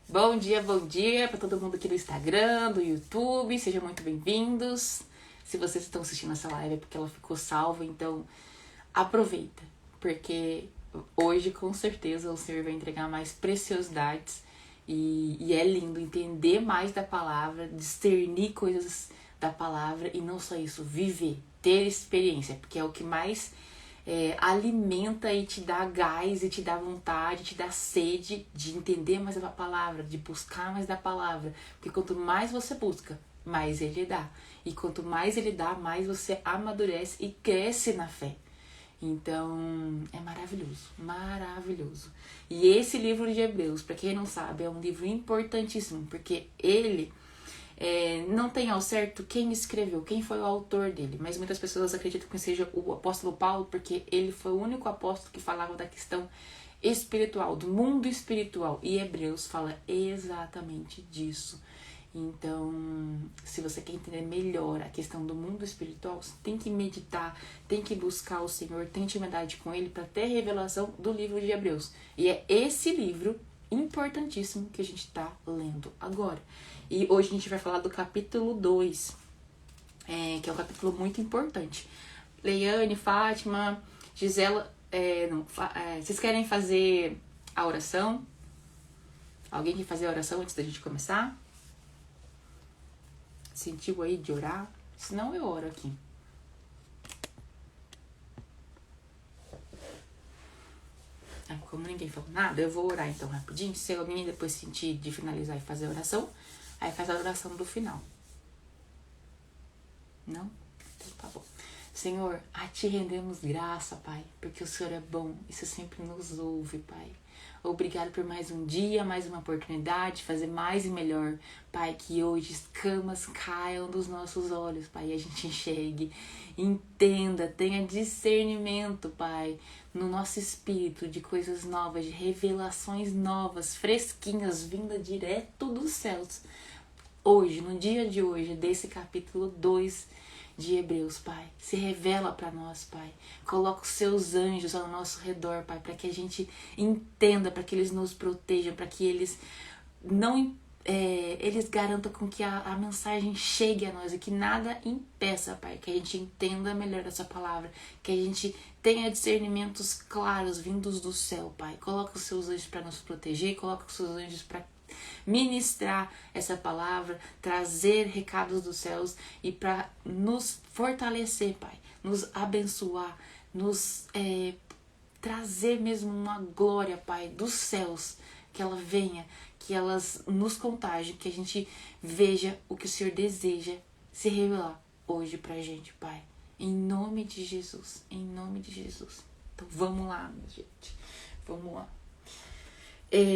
Bom dia para todo mundo aqui do Instagram, do YouTube, sejam muito bem-vindos. Se vocês estão assistindo essa live é porque ela ficou salva, então aproveita, porque hoje com certeza o Senhor vai entregar mais preciosidades e é lindo entender mais da palavra, discernir coisas da palavra e não só isso, viver, ter experiência, porque é o que mais alimenta e te dá gás e te dá vontade, te dá sede de entender mais da palavra, de buscar mais da palavra. Porque quanto mais você busca, mais ele dá. E quanto mais ele dá, mais você amadurece e cresce na fé. Então, é maravilhoso, maravilhoso. E esse livro de Hebreus, para quem não sabe, é um livro importantíssimo, porque ele não tem ao certo quem escreveu, quem foi o autor dele, mas muitas pessoas acreditam que seja o apóstolo Paulo, porque ele foi o único apóstolo que falava da questão espiritual, do mundo espiritual, e Hebreus fala exatamente disso. Então, se você quer entender melhor a questão do mundo espiritual, você tem que meditar, tem que buscar o Senhor, tem intimidade com Ele para ter revelação do livro de Hebreus. E é esse livro importantíssimo que a gente está lendo agora. E hoje a gente vai falar do capítulo 2, que é um capítulo muito importante. Leiane, Fátima, Gisela, vocês querem fazer a oração? Alguém quer fazer a oração antes da gente começar? Sentiu aí de orar? Senão eu oro aqui. Como ninguém falou nada, eu vou orar então rapidinho. Se alguém depois sentir de finalizar e fazer a oração, aí faz a oração do final. Não? Então tá bom. Senhor, a Ti rendemos graça, Pai, porque o Senhor é bom e o Senhor sempre nos ouve, Pai. Obrigado por mais um dia, mais uma oportunidade de fazer mais e melhor. Pai, que hoje escamas caiam dos nossos olhos, Pai, e a gente enxergue, entenda, tenha discernimento, Pai, no nosso espírito de coisas novas, de revelações novas, fresquinhas, vindas direto dos céus. Hoje, no dia de hoje, desse capítulo 2 de Hebreus, Pai, se revela para nós, Pai. Coloca os seus anjos ao nosso redor, Pai, para que a gente entenda, para que eles nos protejam, para que eles não eles garantam com que a mensagem chegue a nós e que nada impeça, Pai, que a gente entenda melhor essa palavra, que a gente tenha discernimentos claros vindos do céu, Pai. Coloca os seus anjos para nos proteger, coloca os seus anjos para ministrar essa palavra, trazer recados dos céus e para nos fortalecer, Pai, nos abençoar, nos trazer mesmo uma glória, Pai, dos céus, que ela venha, que elas nos contagiem, que a gente veja o que o Senhor deseja se revelar hoje pra gente, Pai. Em nome de Jesus, em nome de Jesus. Então vamos lá, minha gente, vamos lá.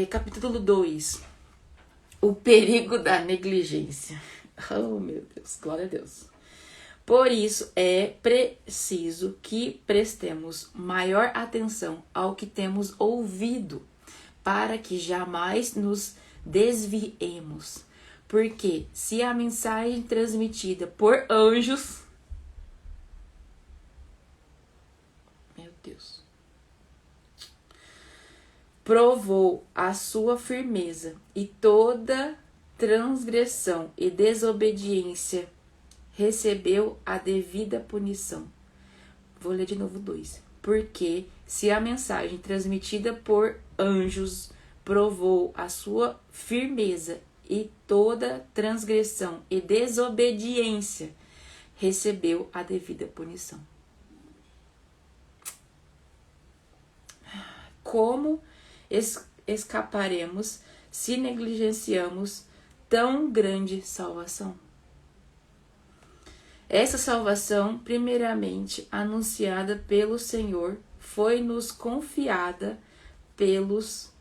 Capítulo 2. O perigo da negligência. Oh, meu Deus, glória a Deus. Por isso, é preciso que prestemos maior atenção ao que temos ouvido, para que jamais nos desviemos. Porque se a mensagem transmitida por anjos... Meu Deus. Provou a sua firmeza e toda transgressão e desobediência recebeu a devida punição. Vou ler de novo 2. Porque se a mensagem transmitida por anjos provou a sua firmeza e toda transgressão e desobediência recebeu a devida punição. Como escaparemos se negligenciamos tão grande salvação? Essa salvação, primeiramente anunciada pelo Senhor, foi-nos confiada pelos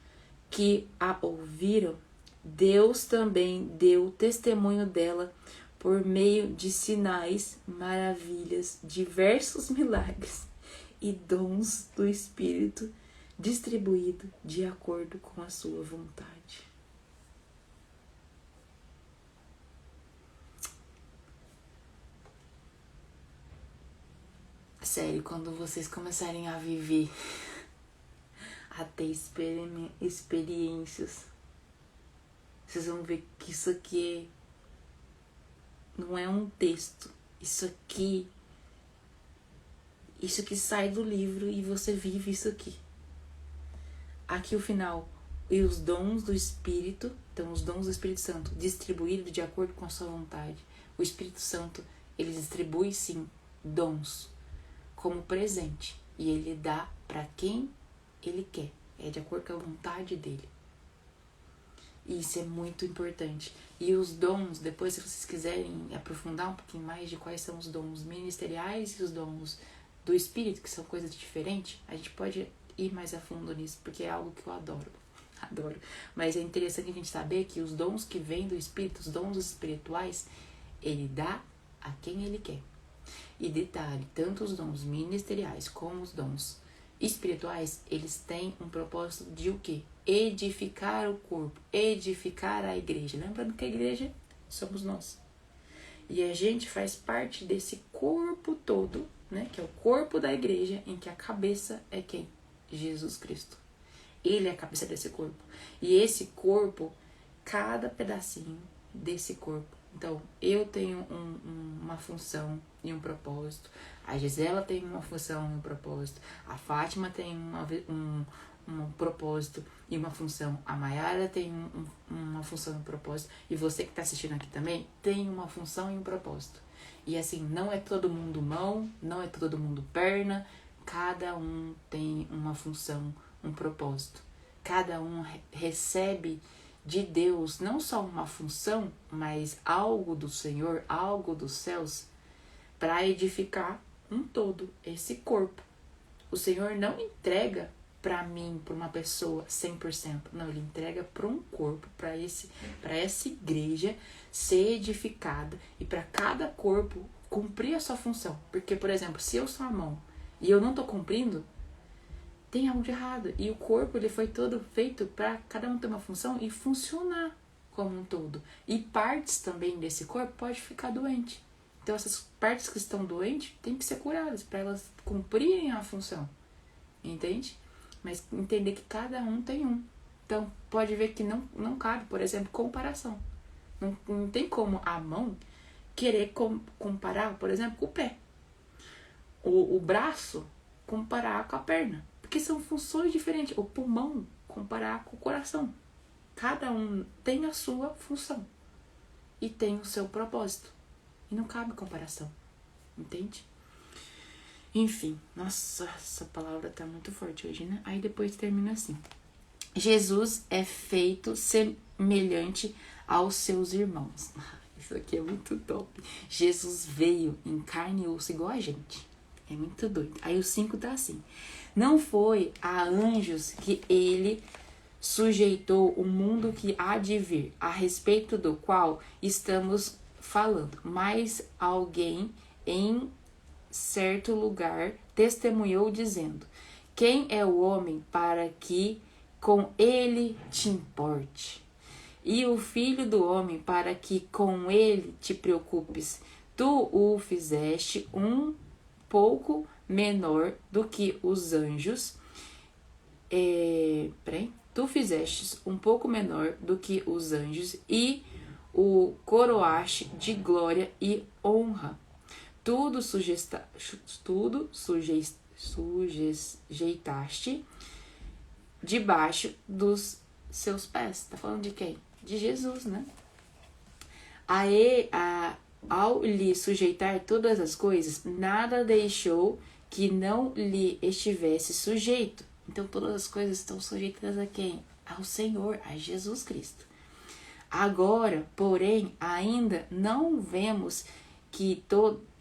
que a ouviram. Deus também deu testemunho dela por meio de sinais, maravilhas, diversos milagres e dons do Espírito distribuído de acordo com a sua vontade. Sério, quando vocês começarem a viver, a ter experiências vocês vão ver que isso aqui não é um texto. Isso aqui sai do livro e você vive isso aqui. Aqui o final. E os dons do Espírito, então os dons do Espírito Santo, distribuídos de acordo com a sua vontade. O Espírito Santo, ele distribui sim dons como presente. E ele dá para quem ele quer. É de acordo com a vontade dele. E isso é muito importante. E os dons, depois se vocês quiserem aprofundar um pouquinho mais de quais são os dons ministeriais e os dons do Espírito, que são coisas diferentes, a gente pode ir mais a fundo nisso, porque é algo que eu adoro. Adoro. Mas é interessante a gente saber que os dons que vêm do Espírito, os dons espirituais, ele dá a quem ele quer. E detalhe, tanto os dons ministeriais como os dons espirituais, eles têm um propósito de o quê? Edificar o corpo, edificar a igreja. Lembrando que a igreja somos nós. E a gente faz parte desse corpo todo, né? Que é o corpo da igreja, em que a cabeça é quem? Jesus Cristo. Ele é a cabeça desse corpo. E esse corpo, cada pedacinho desse corpo. Então, eu tenho uma função e um propósito. A Gisela tem uma função e um propósito. A Fátima tem um propósito e uma função. A Mayara tem uma função e um propósito. E você que está assistindo aqui também tem uma função e um propósito. E assim, não é todo mundo mão, não é todo mundo perna. Cada um tem uma função, um propósito. Cada um recebe de Deus não só uma função, mas algo do Senhor, algo dos céus, para edificar um todo, esse corpo. O Senhor não entrega para mim, para uma pessoa 100%. Não, Ele entrega para um corpo, para essa igreja ser edificada e para cada corpo cumprir a sua função. Porque, por exemplo, se eu sou a mão e eu não estou cumprindo, tem algo de errado. E o corpo, ele foi todo feito para cada um ter uma função e funcionar como um todo. E partes também desse corpo pode ficar doente. Então essas partes que estão doentes têm que ser curadas para elas cumprirem a função. Entende? Mas entender que cada um tem um. Então pode ver que não cabe, por exemplo, comparação. Não tem como a mão querer comparar, por exemplo, com o pé. O braço comparar com a perna. Porque são funções diferentes. O pulmão comparar com o coração. Cada um tem a sua função. E tem o seu propósito. E não cabe comparação. Entende? Enfim. Nossa, essa palavra tá muito forte hoje, né? Aí depois termina assim. Jesus é feito semelhante aos seus irmãos. Isso aqui é muito top. Jesus veio em carne e osso igual a gente. É muito doido. Aí o 5 tá assim. Não foi a anjos que ele sujeitou o mundo que há de vir, a respeito do qual estamos falando, mas alguém em certo lugar testemunhou dizendo: quem é o homem para que com ele te importe? E o filho do homem para que com ele te preocupes? Tu o fizeste um pouco menor do que os anjos. Tu fizestes um pouco menor do que os anjos e o coroaste de glória e honra. Tudo sujeitaste debaixo dos seus pés. Tá falando de quem? De Jesus, né? Ao lhe sujeitar todas as coisas, nada deixou que não lhe estivesse sujeito. Então todas as coisas estão sujeitas a quem? Ao Senhor, a Jesus Cristo. Agora, porém, ainda não vemos que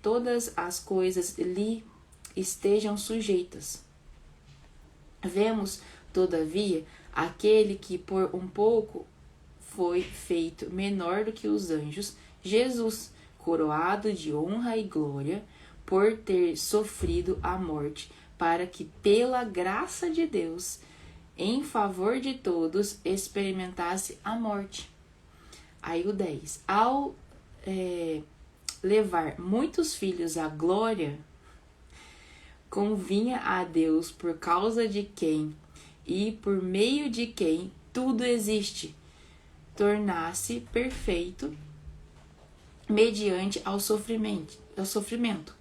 todas as coisas lhe estejam sujeitas. Vemos, todavia, aquele que por um pouco foi feito menor do que os anjos, Jesus, coroado de honra e glória, por ter sofrido a morte, para que pela graça de Deus, em favor de todos, experimentasse a morte. Aí o 10. Ao levar muitos filhos à glória, convinha a Deus, por causa de quem e por meio de quem tudo existe. tornasse perfeito mediante ao sofrimento,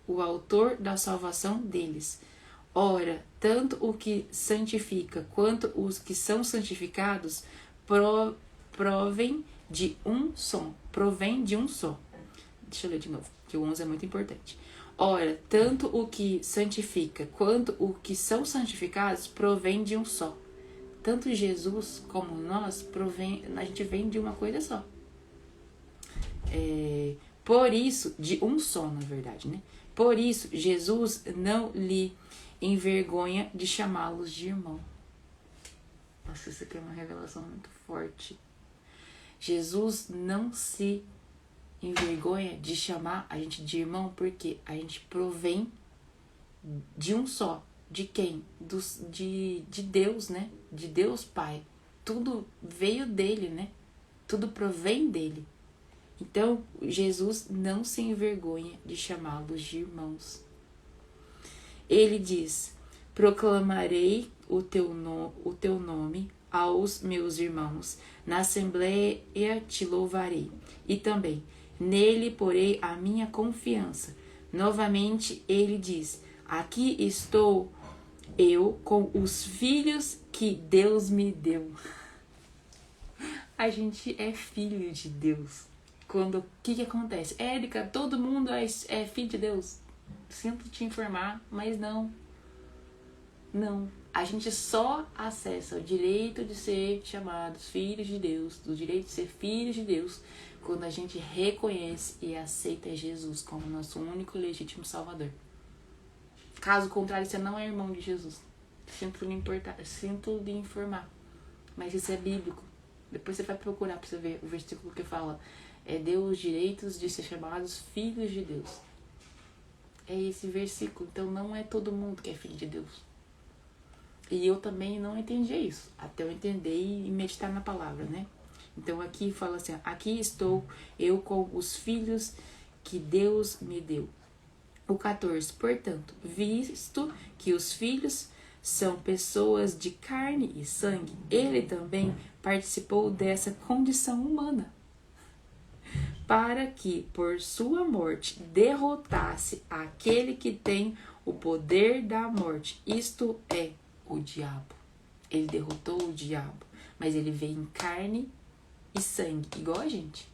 o autor da salvação deles. Ora, tanto o que santifica quanto os que são santificados provém de um só. Deixa eu ler de novo, que o 11 é muito importante. Ora, tanto o que santifica quanto o que são santificados provém de um só. Tanto Jesus como nós, a gente vem de uma coisa só. Por isso, de um só, na verdade, né? Por isso, Jesus não lhe envergonha de chamá-los de irmão. Nossa, isso aqui é uma revelação muito forte. Jesus não se envergonha de chamar a gente de irmão, porque a gente provém de um só. De quem? De Deus, né? De Deus Pai. Tudo veio dele, né? Tudo provém dele. Então, Jesus não se envergonha de chamá-los de irmãos. Ele diz: proclamarei o teu nome aos meus irmãos, na assembleia te louvarei, e também nele porei a minha confiança. Novamente ele diz: aqui estou eu com os filhos que Deus me deu. A gente é filho de Deus. O que acontece? Érica, todo mundo é filho de Deus. Sinto te informar, mas não. Não. A gente só acessa o direito de ser chamados filhos de Deus, do direito de ser filhos de Deus, quando a gente reconhece e aceita Jesus como nosso único e legítimo Salvador. Caso contrário, você não é irmão de Jesus. Sinto lhe informar. Mas isso é bíblico. Depois você vai procurar para você ver o versículo que fala: deu os direitos de ser chamados filhos de Deus. É esse versículo. Então não é todo mundo que é filho de Deus. E eu também não entendia isso, até eu entender e meditar na palavra, né? Então aqui fala assim: aqui estou eu com os filhos que Deus me deu. O 14, portanto, visto que os filhos são pessoas de carne e sangue, ele também participou dessa condição humana, para que, por sua morte, derrotasse aquele que tem o poder da morte, isto é, o diabo. Ele derrotou o diabo, mas ele veio em carne e sangue, igual a gente.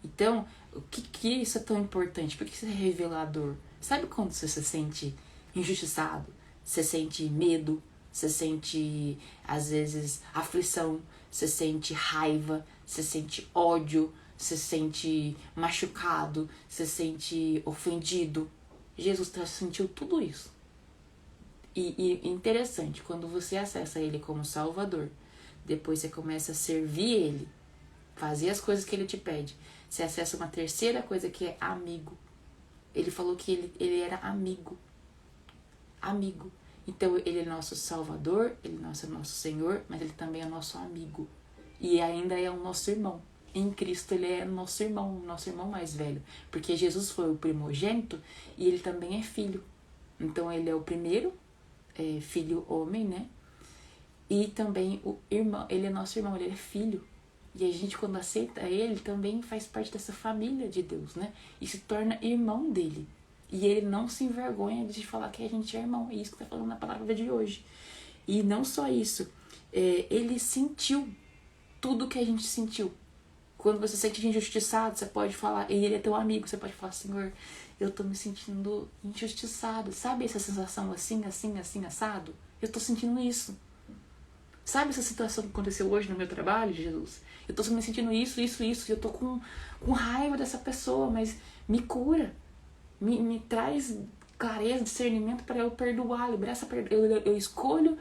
Então, o que isso é tão importante? Por que isso é revelador? Sabe quando você se sente injustiçado? Você sente medo? Você sente, às vezes, aflição? Você sente raiva? Você sente ódio? Você sente machucado? Você sente ofendido? Jesus sentiu tudo isso. E interessante, quando você acessa ele como Salvador, depois você começa a servir ele, fazer as coisas que ele te pede, você acessa uma terceira coisa que é amigo. Ele falou que ele era amigo. Amigo. Então ele é nosso Salvador, ele é nosso Senhor, mas ele também é nosso amigo. E ainda é o nosso irmão. Em Cristo ele é nosso irmão mais velho. Porque Jesus foi o primogênito e ele também é filho. Então ele é o primeiro filho homem, né? E também o irmão, ele é nosso irmão, ele é filho. E a gente, quando aceita ele, também faz parte dessa família de Deus, né? E se torna irmão dele. E ele não se envergonha de falar que a gente é irmão. É isso que está falando na palavra de hoje. E não só isso. Ele sentiu tudo que a gente sentiu. Quando você se sente injustiçado, você pode falar, e ele é teu amigo, você pode falar: Senhor, eu tô me sentindo injustiçado. Sabe essa sensação assim, assado? Eu tô sentindo isso. Sabe essa situação que aconteceu hoje no meu trabalho, Jesus? Eu tô me sentindo isso. E eu tô com raiva dessa pessoa, mas me cura. Me traz clareza, discernimento para eu perdoar, liberar essa eu escolho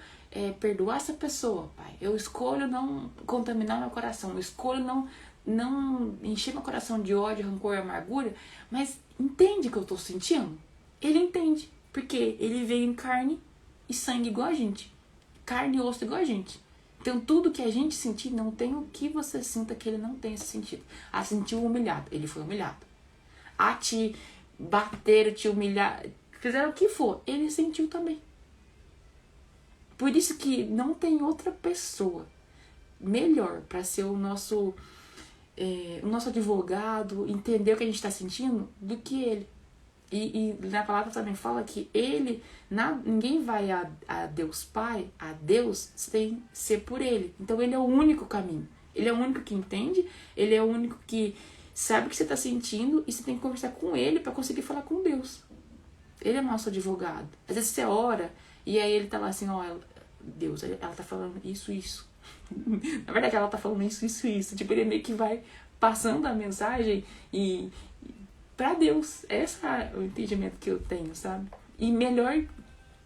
perdoar essa pessoa, Pai. Eu escolho não contaminar meu coração. Eu escolho não encher meu coração de ódio, rancor e amargura. Mas entende o que eu tô sentindo? Ele entende, porque ele veio em carne e sangue igual a gente. Carne e osso igual a gente. Então tudo que a gente sentir, não tem o que você sinta que ele não tenha esse sentido. A sentiu humilhado, ele foi humilhado. A te bater, te humilhar, fizeram o que for, ele sentiu também. Por isso que não tem outra pessoa melhor para ser o nosso o nosso advogado, entender o que a gente está sentindo, do que ele. E na palavra também fala que ninguém vai a Deus Pai, a Deus, sem ser por ele. Então ele é o único caminho. Ele é o único que entende, ele é o único que sabe o que você está sentindo e você tem que conversar com ele para conseguir falar com Deus. Ele é nosso advogado. Às vezes você ora e aí ele tá lá assim, Deus, ela tá falando isso. Na verdade ela tá falando isso. Tipo, ele meio que vai passando a mensagem pra Deus. Esse é o entendimento que eu tenho, sabe? E melhor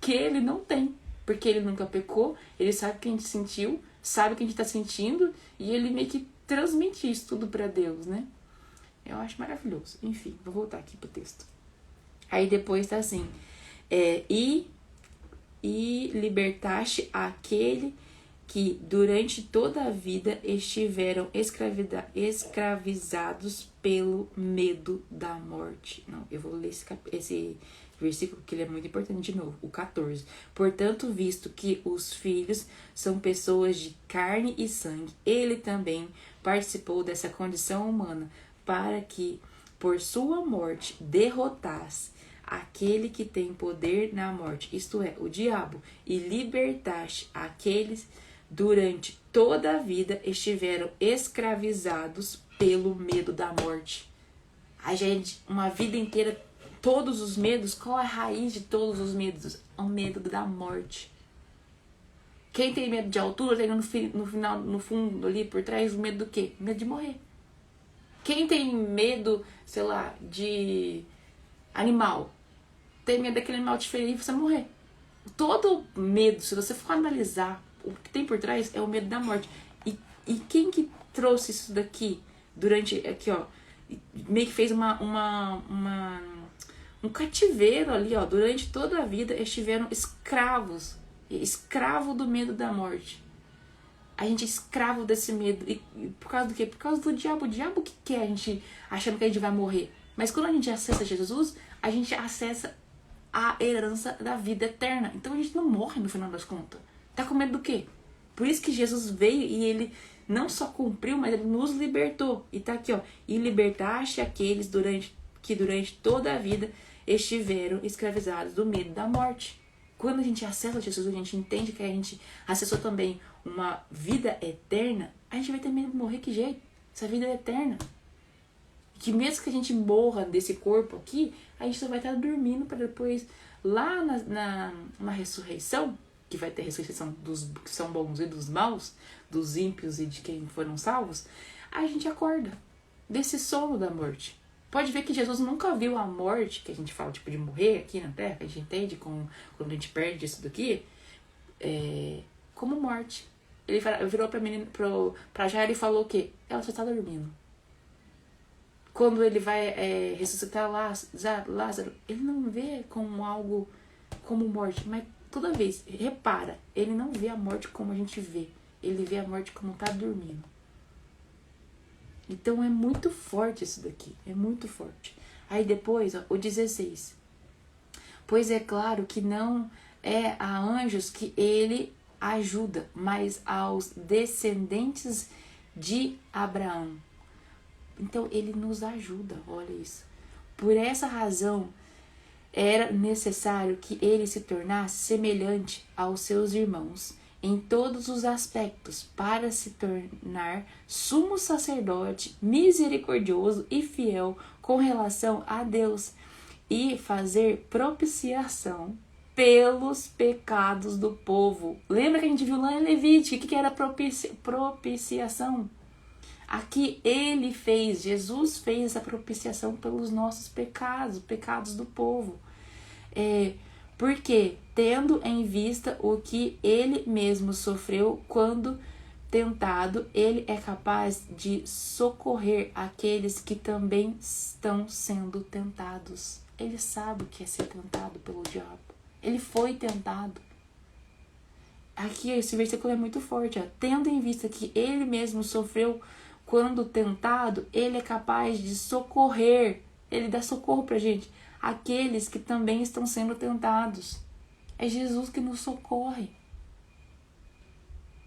que ele não tem. Porque ele nunca pecou, ele sabe o que a gente sentiu, sabe o que a gente tá sentindo, e ele meio que transmite isso tudo pra Deus, né? Eu acho maravilhoso. Enfim, vou voltar aqui pro texto. Aí depois tá assim, e libertaste aquele que durante toda a vida estiveram escravizados pelo medo da morte. Não, eu vou ler esse versículo que ele é muito importante de novo, o 14. Portanto, visto que os filhos são pessoas de carne e sangue, ele também participou dessa condição humana para que, por sua morte, derrotasse aquele que tem poder na morte, isto é, o diabo, e libertaste aqueles durante toda a vida estiveram escravizados pelo medo da morte. A gente, uma vida inteira, todos os medos, qual é a raiz de todos os medos? O medo da morte. Quem tem medo de altura tem no final, no fundo ali por trás, o medo do quê? Medo de morrer. Quem tem medo, sei lá, de animal, tem medo daquele animal te ferir e você morrer. Todo medo, se você for analisar, o que tem por trás é o medo da morte. E quem que trouxe isso daqui durante, aqui ó, meio que fez um cativeiro ali, ó, durante toda a vida estiveram escravo do medo da morte. A gente é escravo desse medo. E por causa do quê? Por causa do diabo. O diabo que quer a gente achando que a gente vai morrer. Mas quando a gente acessa Jesus, a gente acessa a herança da vida eterna. Então a gente não morre no final das contas. Tá com medo do quê? Por isso que Jesus veio e ele não só cumpriu, mas ele nos libertou. E tá aqui, ó. E libertaste aqueles que durante toda a vida estiveram escravizados do medo da morte. Quando a gente acessa Jesus, a gente entende que a gente acessou também uma vida eterna, a gente vai ter medo de morrer, que jeito? Essa vida é eterna. Que mesmo que a gente morra desse corpo aqui, a gente só vai estar dormindo para depois, lá na ressurreição, que vai ter a ressurreição dos que são bons e dos maus, dos ímpios e de quem foram salvos, a gente acorda desse sono da morte. Pode ver que Jesus nunca viu a morte, que a gente fala tipo de morrer aqui na Terra, que a gente entende quando a gente perde isso daqui, como morte. Ele virou pra Jairo e falou o quê? Ela só está dormindo. Quando ele vai ressuscitar Lázaro, ele não vê como algo, como morte, mas toda vez, repara, ele não vê a morte como a gente vê, ele vê a morte como tá dormindo. Então é muito forte isso daqui, é muito forte. Aí depois, ó, o 16. Pois é claro que não é a anjos que ele ajuda, mas aos descendentes de Abraão. Então ele nos ajuda, olha isso. Por essa razão, era necessário que ele se tornasse semelhante aos seus irmãos em todos os aspectos, para se tornar sumo sacerdote misericordioso e fiel com relação a Deus e fazer propiciação pelos pecados do povo. Lembra que a gente viu lá em Levítico o que era propiciação? Aqui Jesus fez essa propiciação pelos nossos pecados do povo. Porque, tendo em vista o que ele mesmo sofreu quando tentado, ele é capaz de socorrer aqueles que também estão sendo tentados. Ele sabe o que é ser tentado pelo diabo. Ele foi tentado. Aqui esse versículo é muito forte. Ó. Tendo em vista que ele mesmo sofreu quando tentado, ele é capaz de socorrer. Ele dá socorro pra gente. Aqueles que também estão sendo tentados. É Jesus que nos socorre.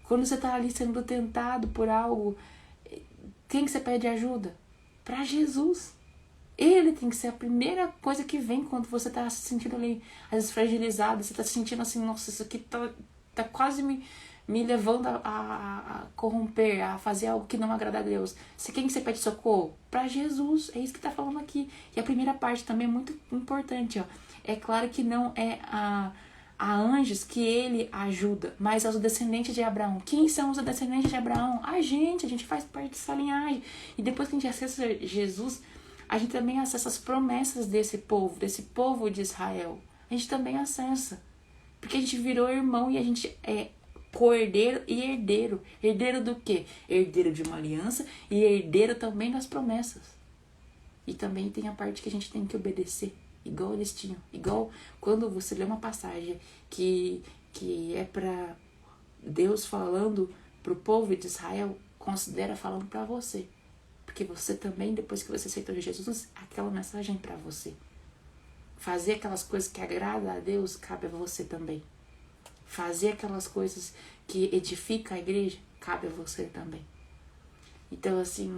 Quando você está ali sendo tentado por algo, Quem que você pede ajuda? Para Jesus. Ele tem que ser a primeira coisa que vem quando você tá se sentindo ali, às vezes fragilizado, você tá se sentindo assim, nossa, isso aqui tá quase me levando a corromper, a fazer algo que não agrada a Deus. Quem que você pede socorro? Para Jesus. É isso que tá falando aqui. E a primeira parte também é muito importante, ó. É claro que não é a anjos que ele ajuda, mas aos descendentes de Abraão. Quem são os descendentes de Abraão? A gente faz parte dessa linhagem. E depois que a gente acessa Jesus, a gente também acessa as promessas desse povo de Israel. A gente também acessa. Porque a gente virou irmão e a gente é co-herdeiro e herdeiro. Herdeiro do quê? Herdeiro de uma aliança e herdeiro também das promessas. E também tem a parte que a gente tem que obedecer. Igual eles tinham. Igual quando você lê uma passagem que é para Deus falando pro povo de Israel, considera falando para você. Porque você também, depois que você aceitou Jesus, aquela mensagem é para você. Fazer aquelas coisas que agradam a Deus, cabe a você também. Fazer aquelas coisas que edificam a igreja, cabe a você também. Então, assim,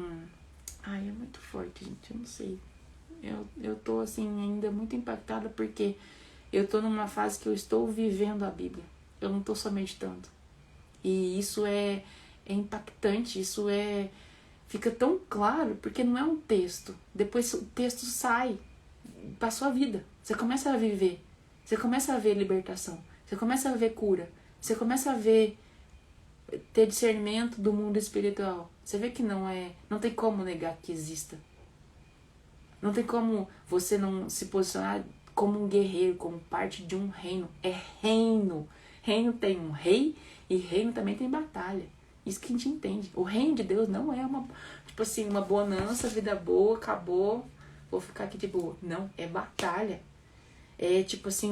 é muito forte, gente, eu não sei. Eu tô, assim, ainda muito impactada porque eu tô numa fase que eu estou vivendo a Bíblia. Eu não tô só meditando. E isso é impactante, fica tão claro, porque não é um texto. Depois o texto sai pra sua vida. Você começa a viver. Você começa a ver libertação. Você começa a ver cura. Você começa a ter discernimento do mundo espiritual. Você vê que não tem como negar que exista. Não tem como você não se posicionar como um guerreiro, como parte de um reino. É reino. Reino tem um rei e reino também tem batalha. Isso que a gente entende. O reino de Deus não é uma bonança, vida boa, acabou, vou ficar aqui de boa. Não, é batalha. É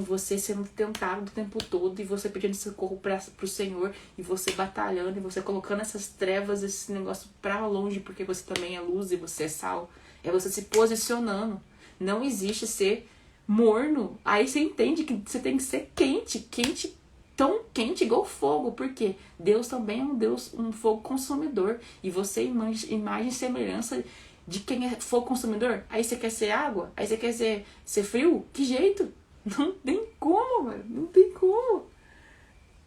você sendo tentado o tempo todo e você pedindo socorro pro Senhor e você batalhando e você colocando essas trevas, esse negócio pra longe, porque você também é luz e você é sal. É você se posicionando. Não existe ser morno. Aí você entende que você tem que ser quente, tão quente igual fogo, porque Deus também é um Deus, um fogo consumidor, e você imagem e semelhança de quem é fogo consumidor. Aí você quer ser água? Aí você quer ser frio? Que jeito? Não tem como, mano, não tem como.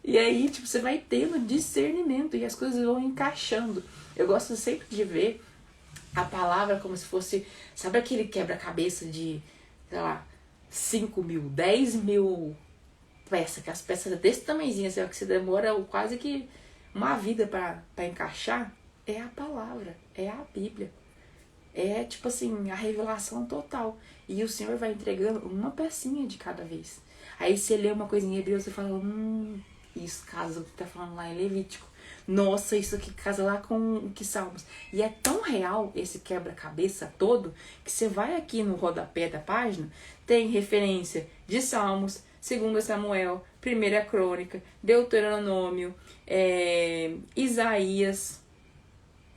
E aí, você vai tendo discernimento e as coisas vão encaixando. Eu gosto sempre de ver a palavra como se fosse, sabe aquele quebra-cabeça de, sei lá, 5 mil, 10 mil peças, que as peças desse tamanhozinho, assim, que você demora quase que uma vida pra encaixar? É a palavra, é a Bíblia. É a revelação total. E o Senhor vai entregando uma pecinha de cada vez. Aí você lê uma coisa em Hebreus e fala, isso casa o que tá falando lá em Levítico. Nossa, isso aqui casa lá com o que Salmos. E é tão real esse quebra-cabeça todo, que você vai aqui no rodapé da página, tem referência de Salmos, 2 Samuel, 1 Crônica, Deuteronômio, Isaías,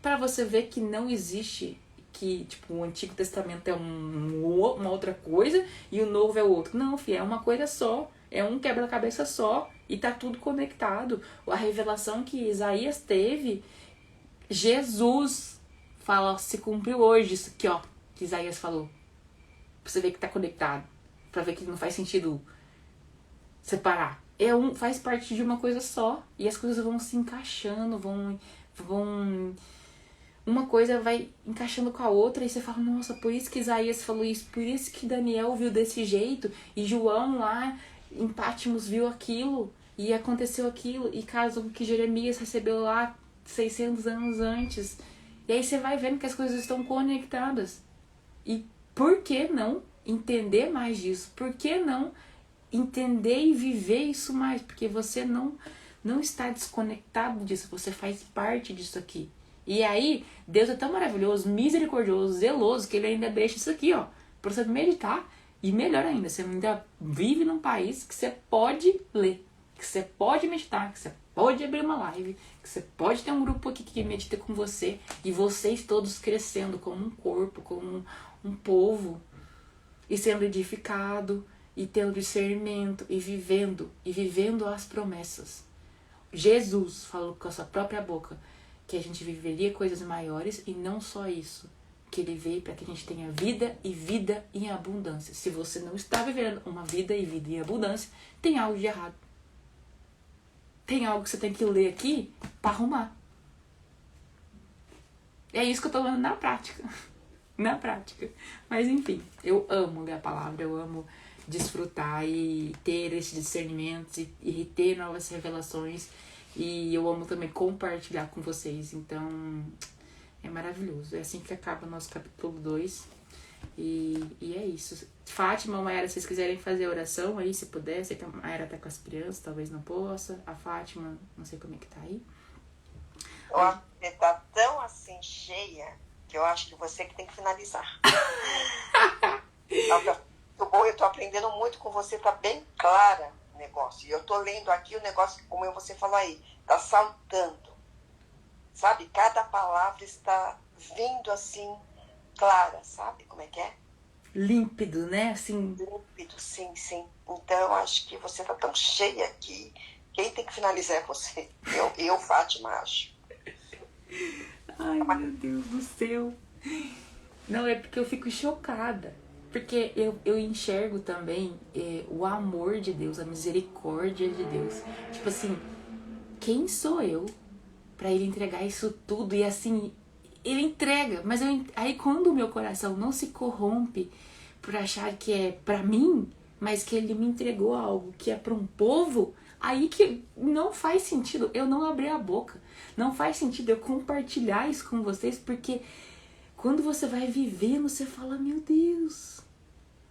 para você ver que não existe que o Antigo Testamento é uma outra coisa e o Novo é outro. Não, filho, é uma coisa só, é um quebra-cabeça só e tá tudo conectado. A revelação que Isaías teve, Jesus fala, se cumpriu hoje isso aqui, ó, que Isaías falou. Pra você ver que tá conectado, pra ver que não faz sentido separar. Faz parte de uma coisa só e as coisas vão se encaixando, vão uma coisa vai encaixando com a outra e você fala, nossa, por isso que Isaías falou isso, por isso que Daniel viu desse jeito e João lá em Pátimos viu aquilo e aconteceu aquilo e caso que Jeremias recebeu lá 600 anos antes. E aí você vai vendo que as coisas estão conectadas. E por que não entender mais disso? Por que não entender e viver isso mais? Porque você não está desconectado disso, você faz parte disso aqui. E aí, Deus é tão maravilhoso, misericordioso, zeloso, que ele ainda deixa isso aqui, ó, pra você meditar. E melhor ainda, você ainda vive num país que você pode ler, que você pode meditar, que você pode abrir uma live, que você pode ter um grupo aqui que medita com você, e vocês todos crescendo como um corpo, como um povo, e sendo edificado, e tendo discernimento, e vivendo as promessas. Jesus falou com a sua própria boca, que a gente viveria coisas maiores, e não só isso, que ele veio para que a gente tenha vida e vida em abundância. Se você não está vivendo uma vida e vida em abundância, tem algo de errado. Tem algo que você tem que ler aqui para arrumar. É isso que eu tô falando na prática. Na prática. Mas enfim, eu amo ler a palavra, eu amo desfrutar e ter esse discernimento e ter novas revelações. E eu amo também compartilhar com vocês. Então, é maravilhoso. É assim que acaba o nosso capítulo 2. E é isso. Fátima, Mayara, se vocês quiserem fazer a oração aí, se puder. Sei que a Mayara tá com as crianças, talvez não possa. A Fátima, não sei como é que tá aí. Eu acho que você tá tão assim cheia que eu acho que você que tem que finalizar. Eu tô aprendendo muito com você, tá bem clara o negócio. E eu tô lendo aqui o negócio, como você falou aí, tá saltando. Sabe? Cada palavra está vindo assim, clara, sabe como é que é? Límpido, né? Assim... Límpido, sim, sim. Então, eu acho que você tá tão cheia que quem tem que finalizar é você. Eu Fátima, acho. Ai, meu Deus do céu. Não, é porque eu fico chocada. Porque eu enxergo também o amor de Deus, a misericórdia de Deus. Tipo assim, quem sou eu pra ele entregar isso tudo? E assim, ele entrega. Mas aí quando o meu coração não se corrompe por achar que é pra mim, mas que ele me entregou algo que é pra um povo, aí que não faz sentido eu não abrir a boca. Não faz sentido eu compartilhar isso com vocês, porque quando você vai vivendo, você fala, meu Deus,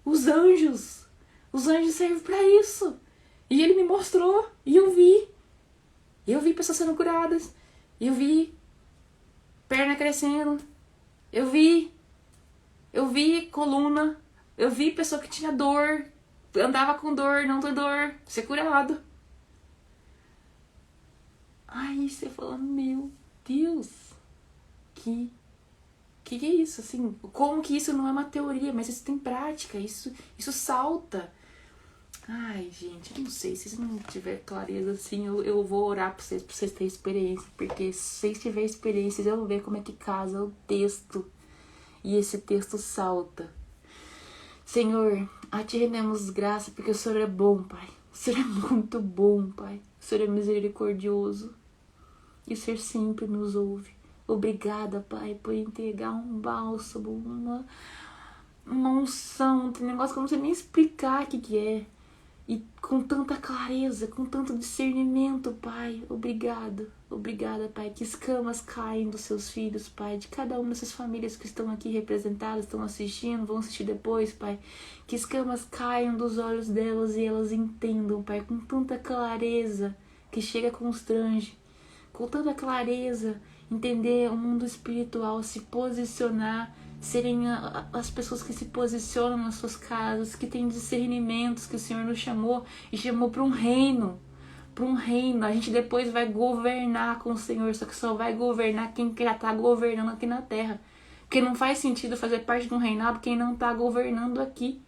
os anjos servem pra isso. E ele me mostrou, e eu vi. Eu vi pessoas sendo curadas, eu vi perna crescendo, eu vi coluna, eu vi pessoa que tinha dor, andava com dor, não tem dor, ser curado. Aí você fala, meu Deus, que é isso, assim, como que isso não é uma teoria, mas isso tem prática, isso salta. Ai, gente, eu não sei, se vocês não tiverem clareza, assim, eu vou orar pra vocês terem experiência, porque se vocês tiverem experiências, eu vou ver como é que casa o texto, e esse texto salta. Senhor, a Ti rendemos graça, porque o Senhor é bom, Pai, o Senhor é muito bom, Pai, o Senhor é misericordioso, e o Senhor sempre nos ouve. Obrigada, Pai, por entregar um bálsamo, uma unção, tem negócio que eu não sei nem explicar o que é. E com tanta clareza, com tanto discernimento, Pai. Obrigada, Pai. Que escamas caem dos seus filhos, Pai. De cada uma dessas famílias que estão aqui representadas, estão assistindo, vão assistir depois, Pai. Que escamas caiam dos olhos delas e elas entendam, Pai, com tanta clareza que chega a constrange. Com tanta clareza, entender o mundo espiritual, se posicionar, serem as pessoas que se posicionam nas suas casas, que têm discernimentos que o Senhor nos chamou e chamou para um reino. Para um reino. A gente depois vai governar com o Senhor, só que só vai governar quem já está governando aqui na terra. Porque não faz sentido fazer parte de um reinado quem não está governando aqui.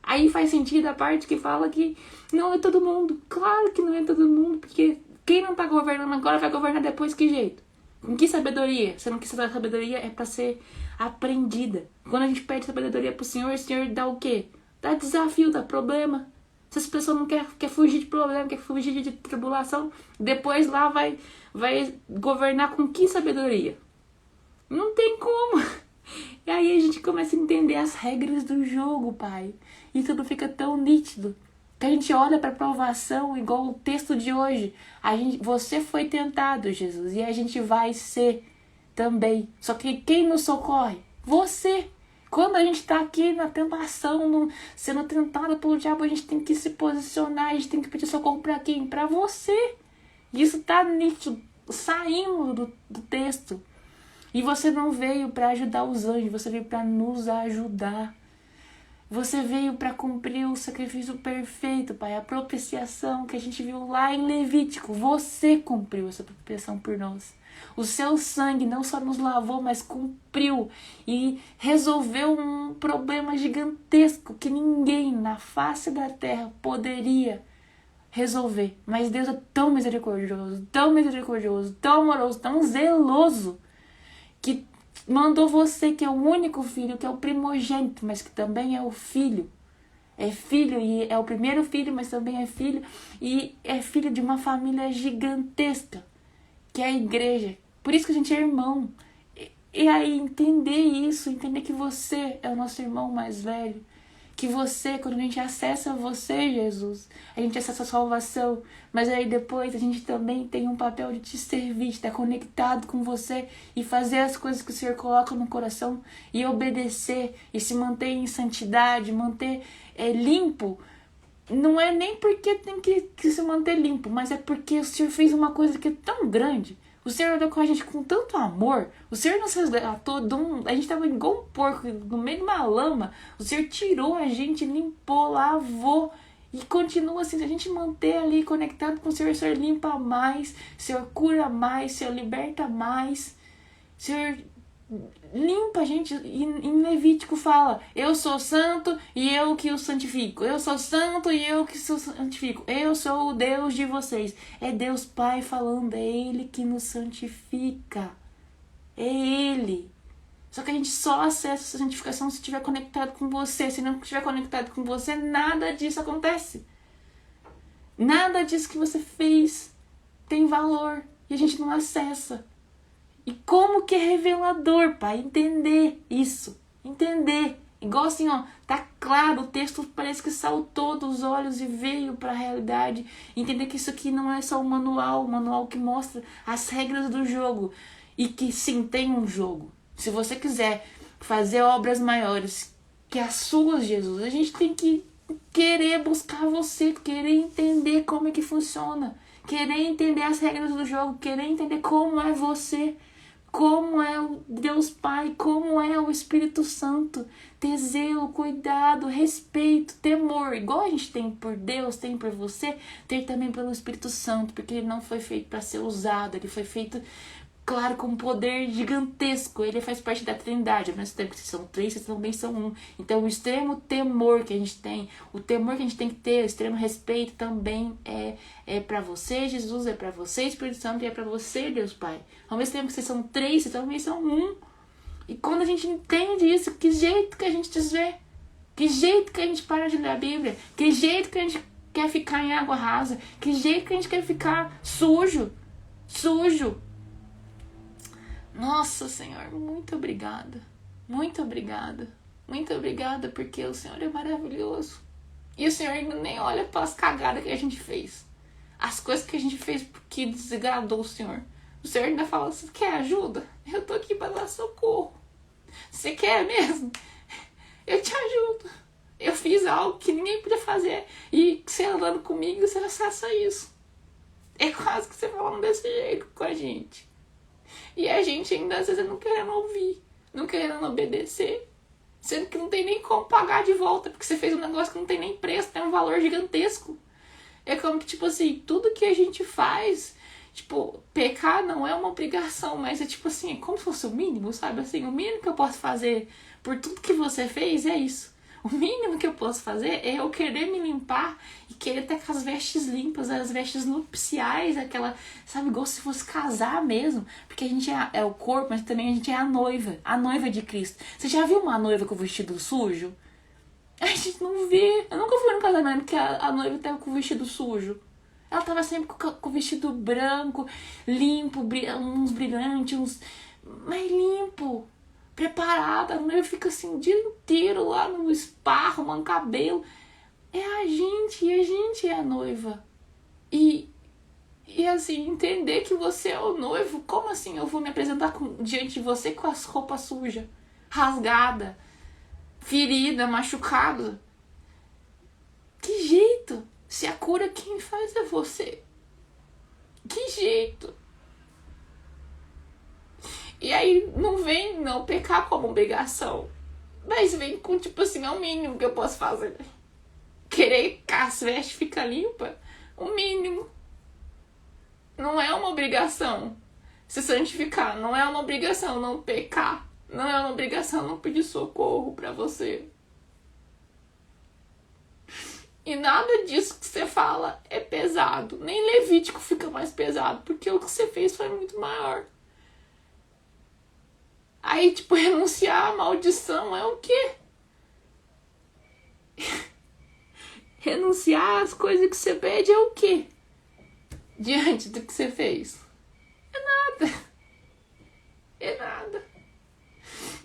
Aí faz sentido a parte que fala que não é todo mundo. Claro que não é todo mundo, porque quem não está governando agora vai governar depois, que jeito? Com que sabedoria? Sendo que essa sabedoria é para ser aprendida. Quando a gente pede sabedoria pro Senhor, o Senhor dá o quê? Dá desafio, dá problema. Se as pessoas não quer fugir de problema, quer fugir de tribulação, depois lá vai governar com que sabedoria? Não tem como. E aí a gente começa a entender as regras do jogo, Pai. E tudo fica tão nítido. Que a gente olha para a provação, igual o texto de hoje. Você foi tentado, Jesus, e a gente vai ser também. Só que quem nos socorre? Você. Quando a gente está aqui na tentação, sendo tentado pelo diabo, a gente tem que se posicionar, a gente tem que pedir socorro para quem? Para você. Isso está nítido, saindo do texto. E você não veio para ajudar os anjos, você veio para nos ajudar. Você veio para cumprir o sacrifício perfeito, Pai. A propiciação que a gente viu lá em Levítico. Você cumpriu essa propiciação por nós. O seu sangue não só nos lavou, mas cumpriu e resolveu um problema gigantesco que ninguém na face da terra poderia resolver. Mas Deus é tão misericordioso, tão amoroso, tão zeloso, que mandou você, que é o único filho, que é o primogênito, mas que também é o filho. É filho e é o primeiro filho, mas também é filho. E é filho de uma família gigantesca, que é a igreja. Por isso que a gente é irmão. E aí entender isso, entender que você é o nosso irmão mais velho. Que você, quando a gente acessa você, Jesus, a gente acessa a salvação. Mas aí depois a gente também tem um papel de te servir, de estar conectado com você e fazer as coisas que o Senhor coloca no coração e obedecer e se manter em santidade, manter limpo. Não é nem porque tem que se manter limpo, mas é porque o Senhor fez uma coisa que é tão grande. O Senhor olhou com a gente com tanto amor. O Senhor nos resgatou. A gente estava igual um porco no meio de uma lama. O Senhor tirou a gente, limpou, lavou. E continua assim. Se a gente manter ali conectado com o Senhor limpa mais. O Senhor cura mais. O Senhor liberta mais. O Senhor limpa a gente. E em Levítico fala: eu sou santo e eu que o santifico. Eu sou santo e eu que o santifico. Eu sou o Deus de vocês. É Deus Pai falando. É Ele que nos santifica. É Ele. Só que a gente só acessa essa santificação se estiver conectado com você. Se não estiver conectado com você, nada disso acontece. Nada disso que você fez tem valor. E a gente não acessa. E como que é revelador, Pai, entender isso. Entender. Igual assim, ó, tá claro, o texto parece que saltou dos olhos e veio para a realidade. Entender que isso aqui não é só um manual que mostra as regras do jogo. E que sim, tem um jogo. Se você quiser fazer obras maiores que as suas, Jesus, a gente tem que querer buscar você, querer entender como é que funciona. Querer entender as regras do jogo, querer entender como é você. Como é o Deus Pai, como é o Espírito Santo. Ter zelo, cuidado, respeito, temor. Igual a gente tem por Deus, tem por você, ter também pelo Espírito Santo. Porque ele não foi feito para ser usado, ele foi feito, claro, com um poder gigantesco. Ele faz parte da Trindade. Ao mesmo tempo que vocês são três, vocês também são um. Então o extremo temor que a gente tem, o temor que a gente tem que ter, o extremo respeito também é para você, Jesus, é para você, Espírito Santo, e é para você, Deus Pai. Ao mesmo tempo que vocês são três, vocês também são um. E quando a gente entende isso, que jeito que a gente desvê? Que jeito que a gente para de ler a Bíblia? Que jeito que a gente quer ficar em água rasa? Que jeito que a gente quer ficar sujo? Nossa, Senhor, muito obrigada. Muito obrigada. Muito obrigada, porque o Senhor é maravilhoso. E o Senhor ainda nem olha para as cagadas que a gente fez. As coisas que a gente fez que desagradou o Senhor. O Senhor ainda fala: você quer ajuda? Eu tô aqui para dar socorro. Você quer mesmo? Eu te ajudo. Eu fiz algo que ninguém podia fazer. E você andando comigo, você acessa isso. É quase que você falando desse jeito com a gente. E a gente ainda às vezes não querendo ouvir, não querendo obedecer, sendo que não tem nem como pagar de volta, porque você fez um negócio que não tem nem preço, tem um valor gigantesco. É como que, tipo assim, tudo que a gente faz, tipo, pecar não é uma obrigação, mas é tipo assim, é como se fosse o mínimo, sabe? Assim, o mínimo que eu posso fazer por tudo que você fez é isso. O mínimo que eu posso fazer é eu querer me limpar e querer ter com as vestes limpas, as vestes nupciais, aquela, sabe, igual se fosse casar mesmo. Porque a gente é o corpo, mas também a gente é a noiva de Cristo. Você já viu uma noiva com o vestido sujo? A gente não vê. Eu nunca fui num casamento que a noiva tava com o vestido sujo. Ela tava sempre com o vestido branco, limpo, uns brilhantes, mas limpo. Preparada, a noiva fica assim o dia inteiro lá no spa, arrumando cabelo. É a gente, e a gente é a noiva. E assim, entender que você é o noivo, como assim eu vou me apresentar diante de você com as roupas sujas, rasgada, ferida, machucada? Que jeito? Se a cura quem faz é você. Que jeito? E aí não vem não pecar como obrigação, mas vem com tipo assim, é o mínimo que eu posso fazer. Querer que as vestes fica limpa, o mínimo. Não é uma obrigação se santificar, não é uma obrigação não pecar, não é uma obrigação não pedir socorro pra você. E nada disso que você fala é pesado. Nem Levítico fica mais pesado, porque o que você fez foi muito maior. Aí, tipo, renunciar à maldição é o quê? Renunciar às coisas que você pede é o quê? Diante do que você fez? É nada. É nada.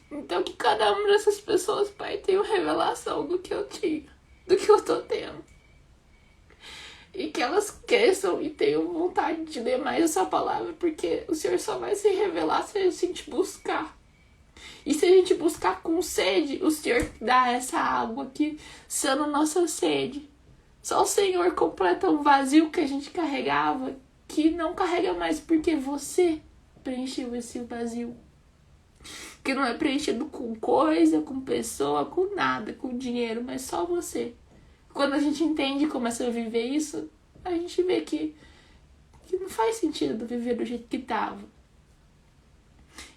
Então que cada uma dessas pessoas, Pai, tenha uma revelação do que eu tinha, do que eu tô tendo. E que elas cresçam e tenham vontade de ler mais essa palavra, porque o Senhor só vai se revelar se a gente buscar. E se a gente buscar com sede, o Senhor dá essa água que sana nossa sede. Só o Senhor completa um vazio que a gente carregava, que não carrega mais, porque você preencheu esse vazio. Que não é preenchido com coisa, com pessoa, com nada, com dinheiro, mas só você. Quando a gente entende e começa a viver isso, a gente vê que não faz sentido viver do jeito que estava.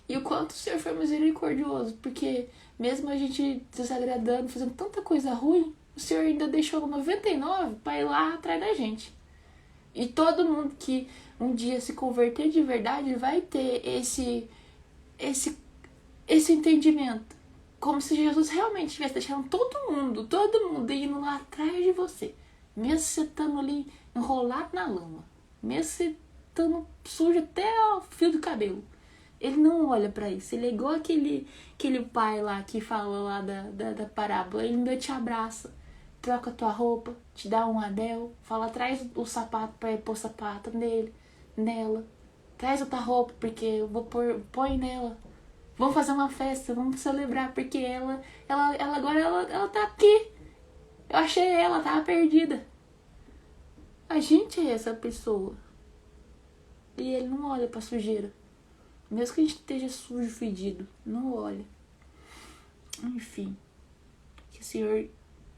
E o quanto o Senhor foi misericordioso, porque mesmo a gente desagradando, fazendo tanta coisa ruim, o Senhor ainda deixou 99 para ir lá atrás da gente. E todo mundo que um dia se converter de verdade vai ter esse entendimento. Como se Jesus realmente estivesse deixando todo mundo indo lá atrás de você. Mesmo você estando ali enrolado na lama. Mesmo você estando sujo até o fio do cabelo. Ele não olha pra isso. Ele é igual aquele pai lá que fala lá da parábola. Ele ainda te abraça, troca tua roupa, te dá um anel, fala, traz o sapato pra ir pôr sapato nela. Traz outra roupa, porque eu vou põe nela. Vamos fazer uma festa, vamos celebrar, porque ela agora ela tá aqui. Eu achei ela, tava perdida. A gente é essa pessoa. E ele não olha pra sujeira. Mesmo que a gente esteja sujo, fedido, não olha. Enfim, que o Senhor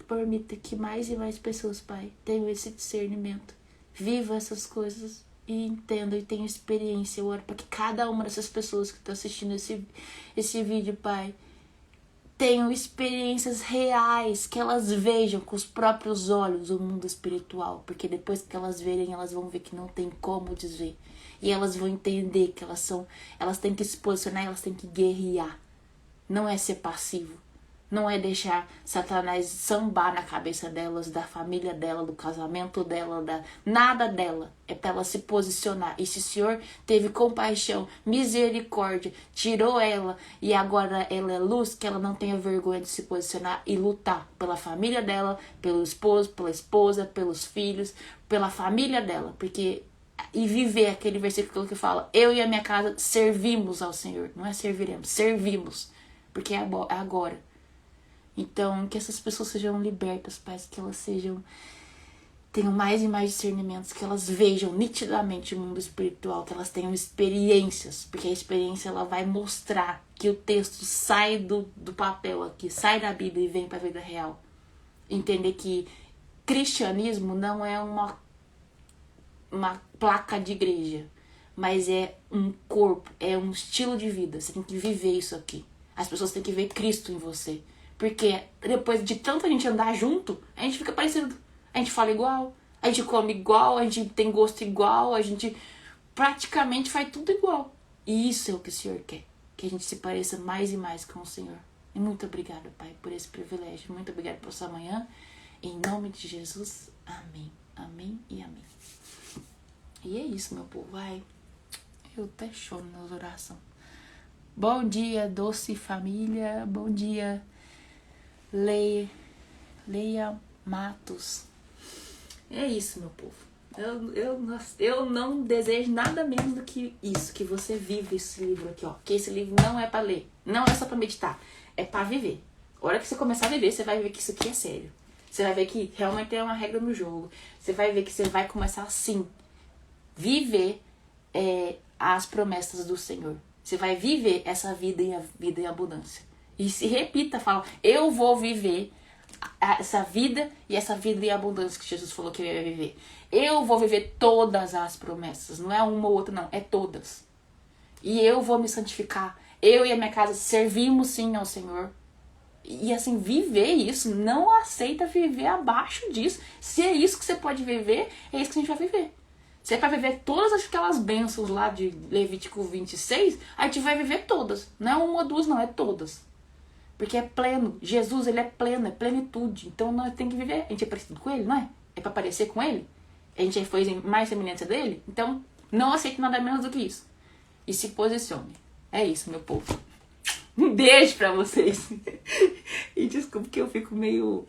permita que mais e mais pessoas, Pai, tenham esse discernimento. Vivam essas coisas e entendam e tenham experiência. Eu oro para que cada uma dessas pessoas que estão assistindo esse vídeo, Pai, tenham experiências reais, que elas vejam com os próprios olhos o mundo espiritual, porque depois que elas verem, elas vão ver que não tem como desver. E elas vão entender que elas têm que se posicionar, elas têm que guerrear. Não é ser passivo. Não é deixar Satanás sambar na cabeça delas, da família dela, do casamento dela, nada dela. É para ela se posicionar. E se o Senhor teve compaixão, misericórdia, tirou ela e agora ela é luz, que ela não tenha vergonha de se posicionar e lutar pela família dela, pelo esposo, pela esposa, pelos filhos, pela família dela. E viver aquele versículo que fala, eu e a minha casa servimos ao Senhor. Não é serviremos, servimos. Porque é agora. Então, que essas pessoas sejam libertas, Pai, que elas tenham mais e mais discernimentos, que elas vejam nitidamente o mundo espiritual, que elas tenham experiências, porque a experiência ela vai mostrar que o texto sai do papel aqui, sai da Bíblia e vem para a vida real. Entender que cristianismo não é uma placa de igreja, mas é um corpo, é um estilo de vida. Você tem que viver isso aqui. As pessoas têm que ver Cristo em você. Porque depois de tanta gente andar junto, a gente fica parecido. A gente fala igual, a gente come igual, a gente tem gosto igual, a gente praticamente faz tudo igual. E isso é o que o Senhor quer. Que a gente se pareça mais e mais com o Senhor. E muito obrigada, Pai, por esse privilégio. Muito obrigada por essa manhã. Em nome de Jesus. Amém. Amém e amém. E é isso, meu povo. Vai. Eu até choro nas orações. Bom dia, doce família. Bom dia, Leia Matos. É isso, meu povo. Eu não desejo nada menos do que isso, que você vive esse livro aqui, ó. Que esse livro não é pra ler, não é só pra meditar, é pra viver. A hora que você começar a viver, você vai ver que isso aqui é sério. Você vai ver que realmente tem uma regra no jogo. Você vai ver que você vai começar assim, viver as promessas do Senhor. Você vai viver essa vida em abundância. E se repita, fala, eu vou viver essa vida e essa vida em abundância que Jesus falou que eu ia viver. Eu vou viver todas as promessas. Não é uma ou outra, não. É todas. E eu vou me santificar. Eu e a minha casa servimos sim ao Senhor. E assim, viver isso, não aceita viver abaixo disso. Se é isso que você pode viver, é isso que a gente vai viver. Se é pra viver todas aquelas bênçãos lá de Levítico 26, a gente vai viver todas. Não é uma ou duas, não, é todas. Porque é pleno. Jesus, ele é pleno, é plenitude. Então nós temos que viver. A gente é parecido com ele, não é? É pra parecer com ele? A gente foi mais semelhança dele? Então, não aceite nada menos do que isso. E se posicione. É isso, meu povo. Um beijo pra vocês. E desculpa que eu fico meio...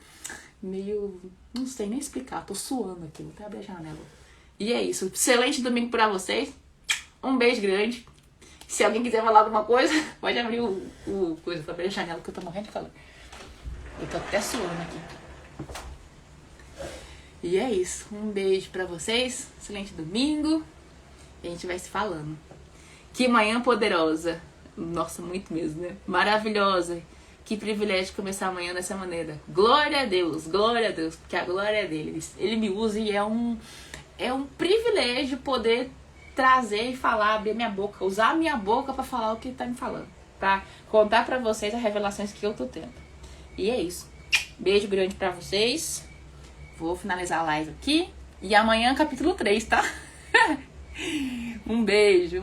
Não sei nem explicar. Tô suando aqui. Vou até abrir a janela. E é isso. Excelente domingo pra vocês. Um beijo grande. Se alguém quiser falar alguma coisa, pode abrir o coisa pra abrir a janela, que eu tô morrendo de calor. Eu tô até suando aqui. E é isso. Um beijo pra vocês. Excelente domingo. E a gente vai se falando. Que manhã poderosa. Nossa, muito mesmo, né? Maravilhosa. Que privilégio começar amanhã dessa maneira. Glória a Deus, porque a glória é dele. Ele me usa e é um privilégio poder trazer e falar, abrir minha boca, usar a minha boca pra falar o que ele tá me falando. Pra contar pra vocês as revelações que eu tô tendo. E é isso. Beijo grande pra vocês. Vou finalizar a live aqui. E amanhã capítulo 3, tá? Um beijo.